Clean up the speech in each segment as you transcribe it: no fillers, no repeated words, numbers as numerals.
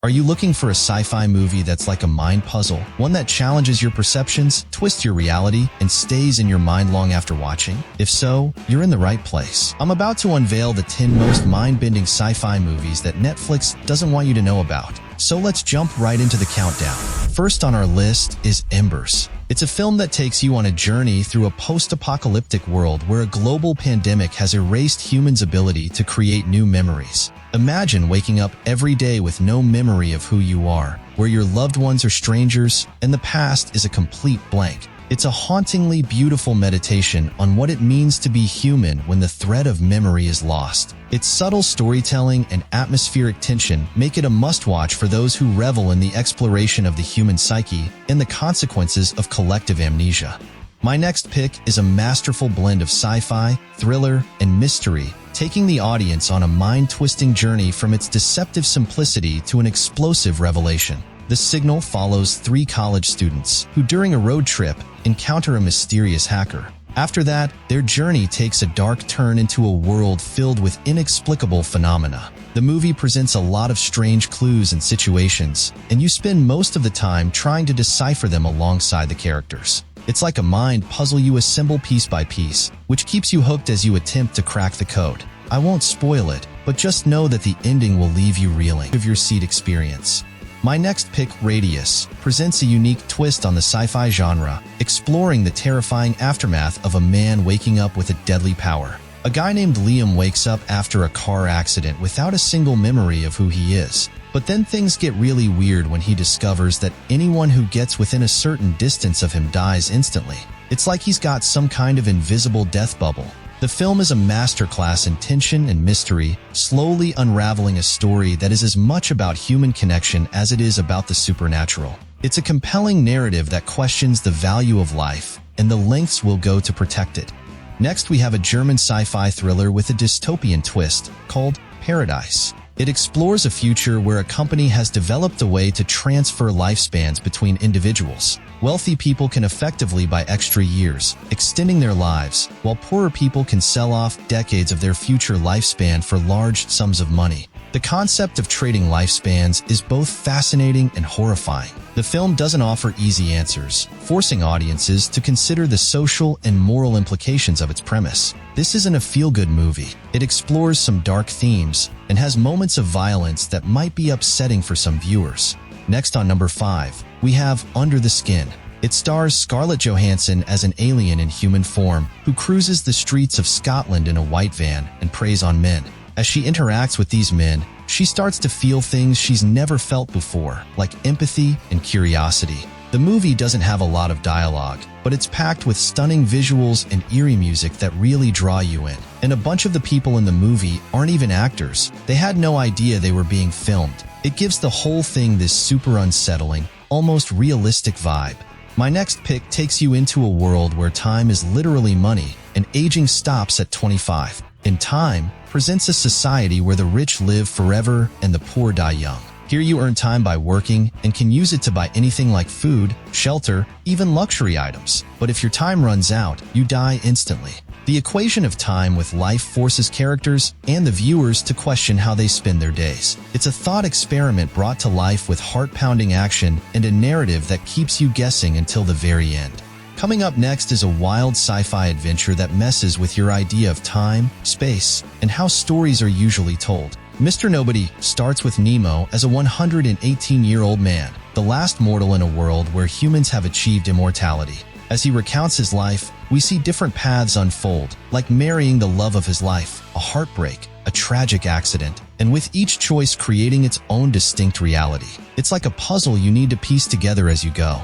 Are you looking for a sci-fi movie that's like a mind puzzle, one that challenges your perceptions, twists your reality, and stays in your mind long after watching? If so, you're in the right place. I'm about to unveil the 10 most mind-bending sci-fi movies that Netflix doesn't want you to know about. So let's jump right into the countdown. First on our list is Embers. It's a film that takes you on a journey through a post-apocalyptic world where a global pandemic has erased humans' ability to create new memories. Imagine waking up every day with no memory of who you are, where your loved ones are strangers, and the past is a complete blank. It's a hauntingly beautiful meditation on what it means to be human when the thread of memory is lost. Its subtle storytelling and atmospheric tension make it a must-watch for those who revel in the exploration of the human psyche and the consequences of collective amnesia. My next pick is a masterful blend of sci-fi, thriller, and mystery, taking the audience on a mind-twisting journey from its deceptive simplicity to an explosive revelation. The Signal follows 3 college students who, during a road trip, encounter a mysterious hacker. After that, their journey takes a dark turn into a world filled with inexplicable phenomena. The movie presents a lot of strange clues and situations, and you spend most of the time trying to decipher them alongside the characters. It's like a mind puzzle you assemble piece by piece, which keeps you hooked as you attempt to crack the code. I won't spoil it, but just know that the ending will leave you reeling of your seat experience. My next pick, Radius, presents a unique twist on the sci-fi genre, exploring the terrifying aftermath of a man waking up with a deadly power. A guy named Liam wakes up after a car accident without a single memory of who he is. But then things get really weird when he discovers that anyone who gets within a certain distance of him dies instantly. It's like he's got some kind of invisible death bubble. The film is a masterclass in tension and mystery, slowly unraveling a story that is as much about human connection as it is about the supernatural. It's a compelling narrative that questions the value of life and the lengths we'll go to protect it. Next, we have a German sci-fi thriller with a dystopian twist called Paradise. It explores a future where a company has developed a way to transfer lifespans between individuals. Wealthy people can effectively buy extra years, extending their lives, while poorer people can sell off decades of their future lifespan for large sums of money. The concept of trading lifespans is both fascinating and horrifying. The film doesn't offer easy answers, forcing audiences to consider the social and moral implications of its premise. This isn't a feel-good movie. It explores some dark themes and has moments of violence that might be upsetting for some viewers. Next on number 5, we have Under the Skin. It stars Scarlett Johansson as an alien in human form who cruises the streets of Scotland in a white van and preys on men. As she interacts with these men, she starts to feel things she's never felt before, like empathy and curiosity. The movie doesn't have a lot of dialogue, but it's packed with stunning visuals and eerie music that really draw you in. And a bunch of the people in the movie aren't even actors. They had no idea they were being filmed. It gives the whole thing this super unsettling, almost realistic vibe. My next pick takes you into a world where time is literally money, and aging stops at 25. And Time presents a society where the rich live forever and the poor die young. Here you earn time by working and can use it to buy anything like food, shelter, even luxury items. But if your time runs out, you die instantly. The equation of time with life forces characters and the viewers to question how they spend their days. It's a thought experiment brought to life with heart-pounding action and a narrative that keeps you guessing until the very end. Coming up next is a wild sci-fi adventure that messes with your idea of time, space, and how stories are usually told. Mr. Nobody starts with Nemo as a 118-year-old man, the last mortal in a world where humans have achieved immortality. As he recounts his life, we see different paths unfold, like marrying the love of his life, a heartbreak, a tragic accident, and with each choice creating its own distinct reality. It's like a puzzle you need to piece together as you go.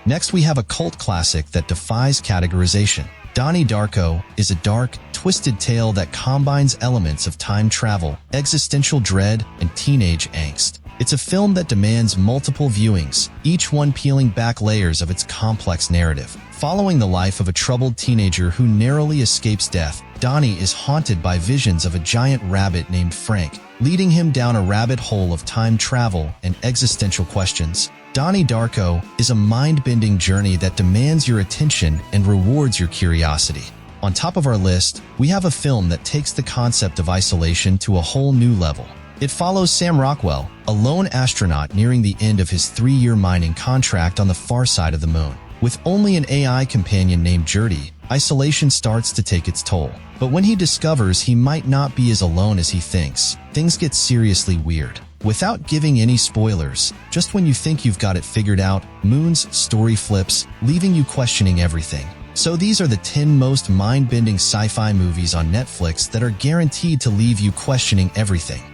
Next, we have a cult classic that defies categorization. Donnie Darko is a dark, twisted tale that combines elements of time travel, existential dread, and teenage angst. It's a film that demands multiple viewings, each one peeling back layers of its complex narrative. Following the life of a troubled teenager who narrowly escapes death, Donnie is haunted by visions of a giant rabbit named Frank, leading him down a rabbit hole of time travel and existential questions. Donnie Darko is a mind-bending journey that demands your attention and rewards your curiosity. On top of our list, we have a film that takes the concept of isolation to a whole new level. It follows Sam Rockwell, a lone astronaut nearing the end of his 3-year mining contract on the far side of the moon. With only an AI companion named Jerdy, isolation starts to take its toll. But when he discovers he might not be as alone as he thinks, things get seriously weird. Without giving any spoilers, just when you think you've got it figured out, Moon's story flips, leaving you questioning everything. So these are the 10 most mind-bending sci-fi movies on Netflix that are guaranteed to leave you questioning everything.